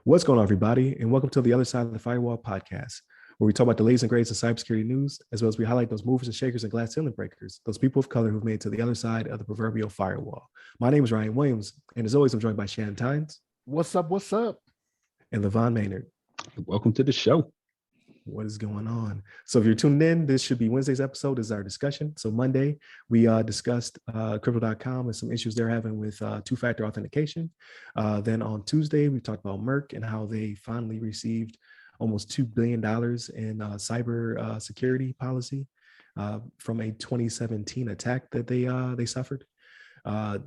What's going on, everybody, and welcome to the Other Side of the Firewall podcast, where we talk about the latest and greatest in cybersecurity news, as well as we highlight those movers and shakers and glass ceiling breakers, those people of color who've made it to the other side of the proverbial firewall. My name is Ryan Williams, and as always, I'm joined by Shannon Tynes. What's up? What's up? And LeVon Maynard. Welcome to the show. What is going on? So if you're tuned in, this should be Wednesday's episode. This is our discussion. So Monday, we discussed crypto.com and some issues they're having with two-factor authentication. Then on Tuesday, we talked about Merck and how they finally received almost $2 billion in cyber security policy from a 2017 attack that they suffered.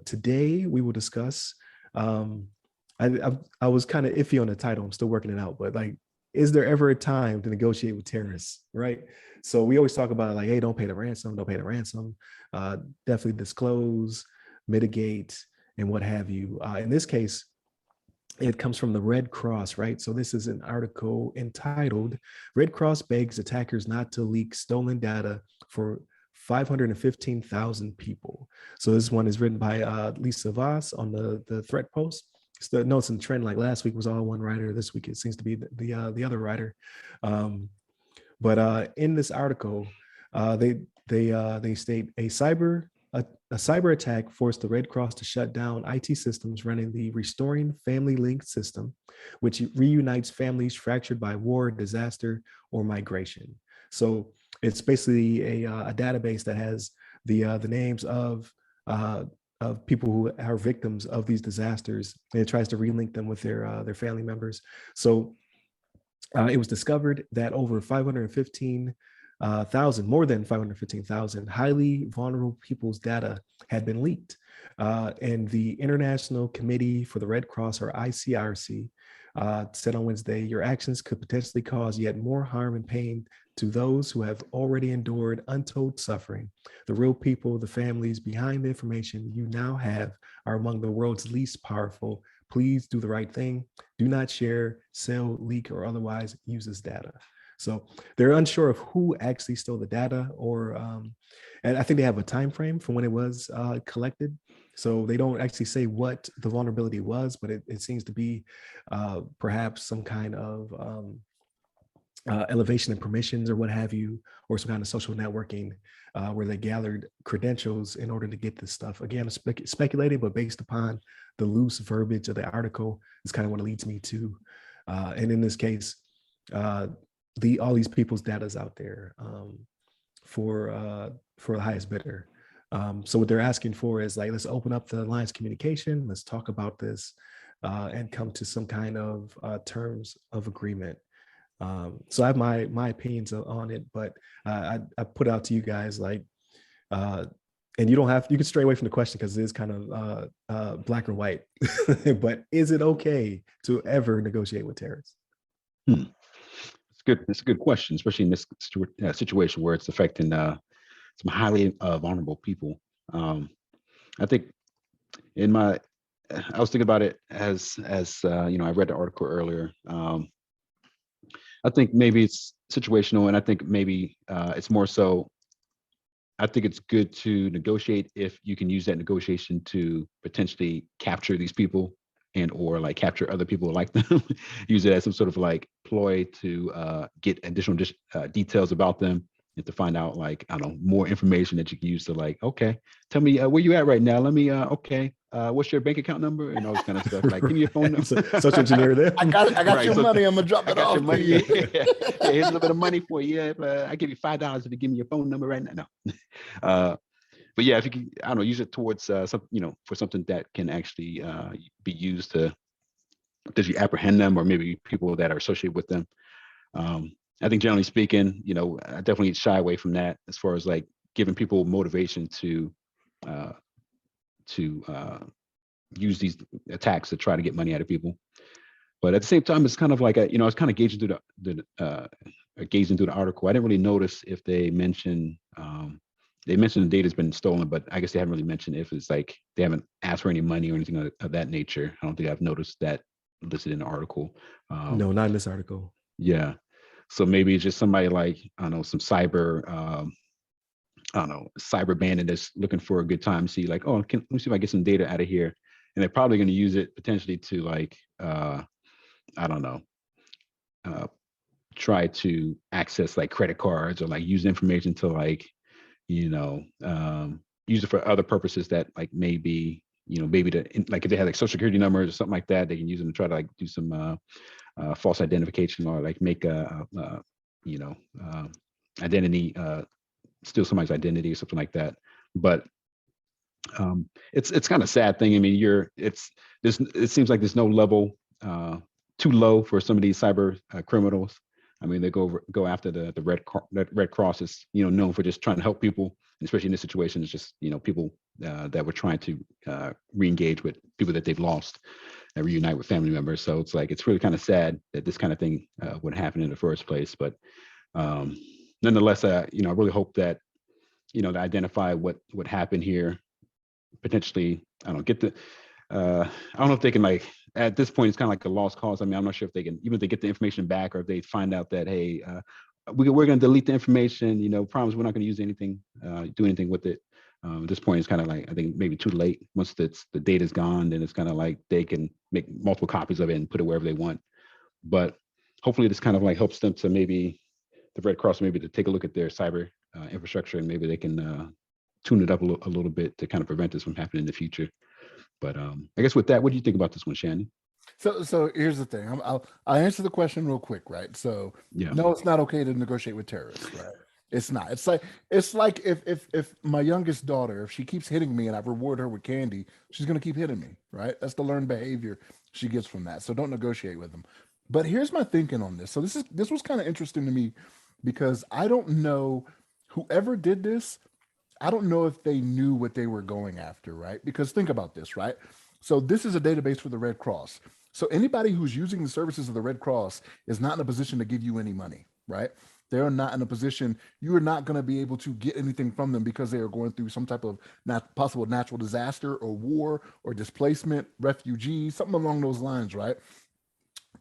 Today, we will discuss, I was kind of iffy on the title. I'm still working it out, but is there ever a time to negotiate with terrorists, right? So we always talk about hey, don't pay the ransom, definitely disclose, mitigate, and what have you. In this case, it comes from the Red Cross, right? So this is an article entitled, Red Cross Begs Attackers Not to Leak Stolen Data for 515,000 People. So this one is written by Lisa Voss on the threat post. Notes and trend, like last week was all one writer. This week it seems to be the other writer. But in this article, they state a cyber attack forced the Red Cross to shut down IT systems running the Restoring Family Link system, which reunites families fractured by war, disaster, or migration. So it's basically a database that has the names of people who are victims of these disasters, and it tries to relink them with their family members. So it was discovered that over 515,000, more than 515,000 highly vulnerable people's data had been leaked. And the International Committee for the Red Cross, or ICRC, said on Wednesday, your actions could potentially cause yet more harm and pain to those who have already endured untold suffering. The real people, the families behind the information you now have are among the world's least powerful. Please do the right thing. Do not share, sell, leak, or otherwise use this data. So they're unsure of who actually stole the data, or and I think they have a time frame for when it was collected. So they don't actually say what the vulnerability was, but it seems to be perhaps some kind of elevation in permissions or what have you, or some kind of social networking where they gathered credentials in order to get this stuff. Again, speculating, but based upon the loose verbiage of the article, is kind of what it leads me to. And in this case, all these people's data is out there for the highest bidder. So what they're asking for is let's open up the lines of communication. Let's talk about this and come to some kind of terms of agreement. So I have my opinions on it, but I put out to you guys and you can stray away from the question because it is kind of black or white. But is it okay to ever negotiate with terrorists? It's good. It's a good question, especially in this situation where it's affecting some highly vulnerable people. I think I was thinking about it as I read the article earlier. I think maybe it's situational, and I think maybe it's more so. I think it's good to negotiate if you can use that negotiation to potentially capture these people or capture other people like them. Use it as some sort of ploy to get additional details about them and to find out more information that you can use to okay, tell me where you at right now. Let me what's your bank account number and all this kind of stuff. Give me your phone number. Social engineer there. I got right, your money. I'm gonna drop it off to you. Yeah, here's a little bit of money for you. I give you $5 if you give me your phone number right now. No. But yeah, if you can, use it towards for something that can actually be used to potentially apprehend them, or maybe people that are associated with them. I think generally speaking, I definitely shy away from that as far as giving people motivation to use these attacks to try to get money out of people. But at the same time, it's kind of I was kind of gazing through the article. I didn't really notice if they mentioned the data's been stolen, but I guess they haven't really mentioned if it's they haven't asked for any money or anything of that nature. I don't think I've noticed that listed in the article. No, not in this article. Yeah. So maybe it's just somebody some cyber I don't know, cyber bandit that's looking for a good time, see like, oh, let me see if I get some data out of here. And they're probably going to use it potentially to like, I don't know, try to access like credit cards or like use information to like, use it for other purposes that like maybe, maybe to like if they have like social security numbers or something like that, they can use them to try to like do some false identification or like make identity, steal somebody's identity or something like that. But it's kind of sad thing. I mean, it seems like there's no level too low for some of these cyber criminals. I mean, they go after the Red Cross is known for just trying to help people, especially in this situation. It's just people that were trying to re-engage with people that they've lost and reunite with family members. So it's like it's really kind of sad that this kind of thing would happen in the first place. But nonetheless, I really hope that to identify what happened here, potentially I don't know if they can like at this point it's kind of like a lost cause. I mean, I'm not sure if they can, even if they get the information back or if they find out that hey, we're going to delete the information, promise we're not going to use anything, do anything with it. At this point it's kind of like I think maybe too late. Once the data is gone, then it's kind of like they can make multiple copies of it and put it wherever they want. But hopefully this kind of like helps them to maybe the Red Cross maybe to take a look at their cyber infrastructure, and maybe they can tune it up a little bit to kind of prevent this from happening in the future. But I guess with that, what do you think about this one, Shannon? So here's the thing. I'll answer the question real quick, right? So no, it's not okay to negotiate with terrorists, right? It's not. It's like if my youngest daughter, if she keeps hitting me and I reward her with candy, she's gonna keep hitting me, right? That's the learned behavior she gets from that. So don't negotiate with them. But here's my thinking on this. So this was kind of interesting to me because I don't know whoever did this. I don't know if they knew what they were going after, right? Because think about this, right? So this is a database for the Red Cross. So anybody who's using the services of the Red Cross is not in a position to give you any money, right? They're not in a position, you are not going to be able to get anything from them because they are going through some type of possible natural disaster or war or displacement, refugees, something along those lines, right?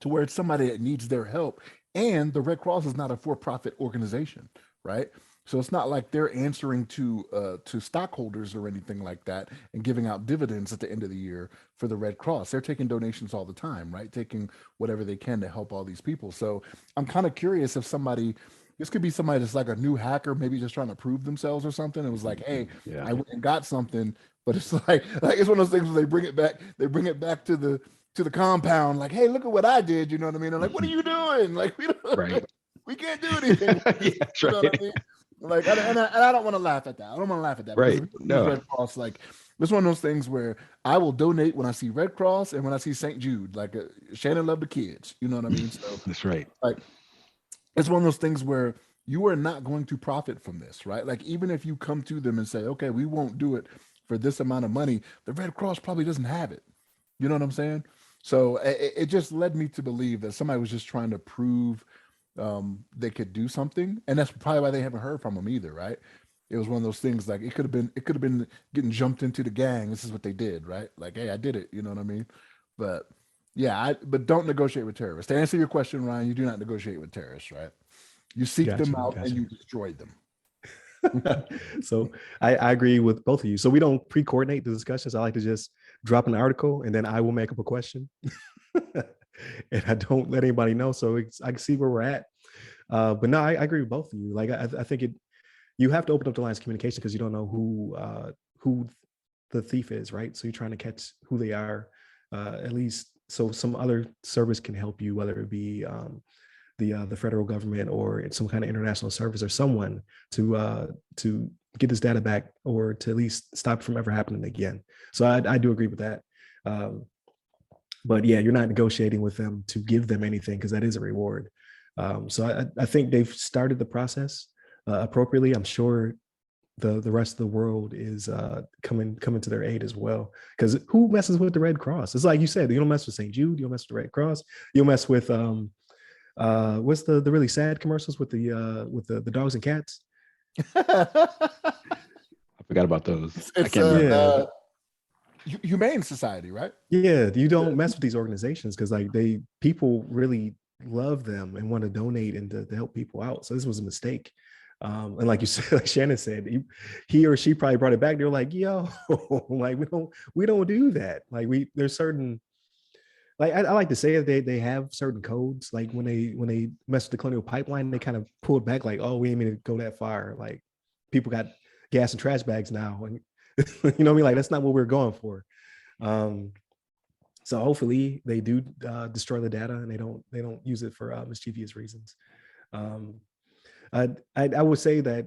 To where it's somebody that needs their help. And the Red Cross is not a for-profit organization, right? So it's not like they're answering to stockholders or anything like that and giving out dividends at the end of the year for the Red Cross. They're taking donations all the time, right? Taking whatever they can to help all these people. So I'm kind of curious if this could be somebody that's like a new hacker, maybe just trying to prove themselves or something. It was like, hey, I went and got something, but it's like it's one of those things where they bring it back to the compound, like, hey, look at what I did. You know what I mean? I'm like, what are you doing? Like, we can't do anything. Yeah, that's right. You know what I mean? Like, and I don't want to laugh at that. I don't want to laugh at that. Right. No. Red Cross, like, it's one of those things where I will donate when I see Red Cross and when I see St. Jude. Like, Shannon loved the kids. You know what I mean? So that's right. Like, it's one of those things where you are not going to profit from this, right? Like, even if you come to them and say, okay, we won't do it for this amount of money, the Red Cross probably doesn't have it. You know what I'm saying? So it just led me to believe that somebody was just trying to prove they could do something, and that's probably why they haven't heard from them either, right? It was one of those things like it could have been getting jumped into the gang. This is what they did, right? Like, hey, I did it. You know what I mean? But yeah, but don't negotiate with terrorists. To answer your question, Ryan, you do not negotiate with terrorists, right? You seek them out and you destroy them. So I agree with both of you. So we don't pre-coordinate the discussions. I like to just drop an article and then I will make up a question. And I don't let anybody know, so I can see where we're at. But no, I agree with both of you. Like I think you have to open up the lines of communication because you don't know who the thief is, right? So you're trying to catch who they are, at least so some other service can help you, whether it be the federal government or some kind of international service or someone to get this data back or to at least stop it from ever happening again. So I do agree with that. But yeah, you're not negotiating with them to give them anything because that is a reward. So I think they've started the process appropriately. I'm sure the rest of the world is coming to their aid as well. Because who messes with the Red Cross? It's like you said, you don't mess with St. Jude, you don't mess with the Red Cross, you'll mess with what's the really sad commercials with the dogs and cats? I forgot about those. I can't remember. Humane Society, right? Yeah, you don't mess with these organizations because like people really love them and want to donate and to help people out. So this was a mistake. And like you said, like Shannon said, he or she probably brought it back. They were like, yo, like we don't do that. Like there's certain, like I like to say that they have certain codes. Like when they mess with the Colonial Pipeline, they kind of pulled back, like, oh, we didn't mean to go that far. Like people got gas and trash bags now, and you know what I mean. Like that's not what we're going for. So hopefully they do destroy the data and they don't use it for mischievous reasons. I would say that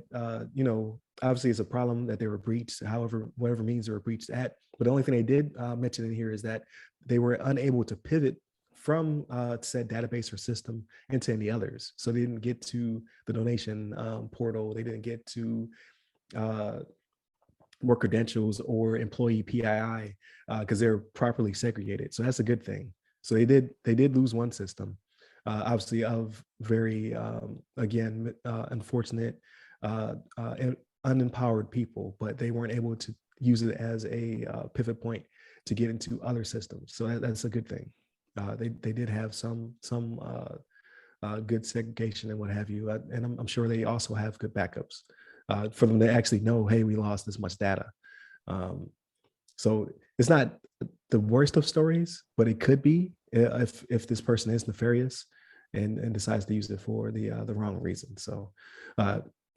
obviously it's a problem that they were breached, however, whatever means they were breached at. But the only thing they did mention in here is that they were unable to pivot from said database or system into any others. So they didn't get to the donation portal. They didn't get to more credentials or employee PII because they're properly segregated. So that's a good thing. So they did lose one system, obviously of very again unfortunate and unempowered people, but they weren't able to use it as a pivot point to get into other systems. So that's a good thing. They did have some good segregation and what have you, and I'm sure they also have good backups for them to actually know, hey, we lost this much data. So it's not the worst of stories, but it could be if this person is nefarious and decides to use it for the wrong reason. So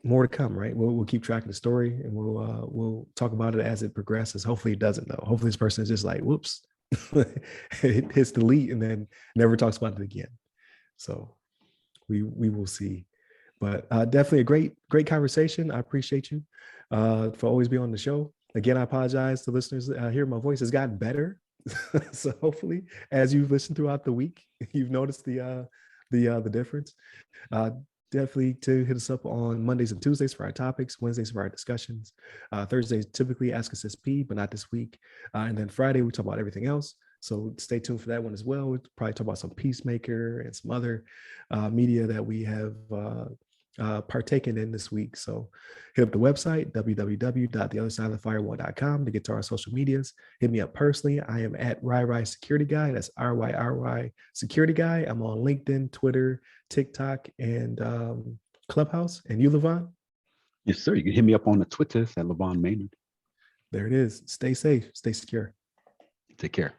more to come, right? We'll keep tracking the story and we'll talk about it as it progresses. Hopefully it doesn't though. Hopefully this person is just like, whoops, it hits delete and then never talks about it again. So we will see. But definitely a great conversation. I appreciate you for always being on the show. Again, I apologize to listeners. Hear my voice has gotten better. So hopefully, as you've listened throughout the week, you've noticed the difference. Definitely to hit us up on Mondays and Tuesdays for our topics, Wednesdays for our discussions. Thursdays typically Ask Us SP, but not this week. And then Friday we talk about everything else. So stay tuned for that one as well. We'll probably talk about some Peacemaker and some other media that we have partaken in this week. So hit up the website, www.theothersideofthefirewall.com, to get to our social medias. Hit me up personally. I am at RyRy Security Guy. That's RYRY Security Guy. I'm on LinkedIn, Twitter, TikTok, and Clubhouse. And you, LeVon? Yes, sir. You can hit me up on the Twitter at LeVon Maynard. There it is. Stay safe. Stay secure. Take care.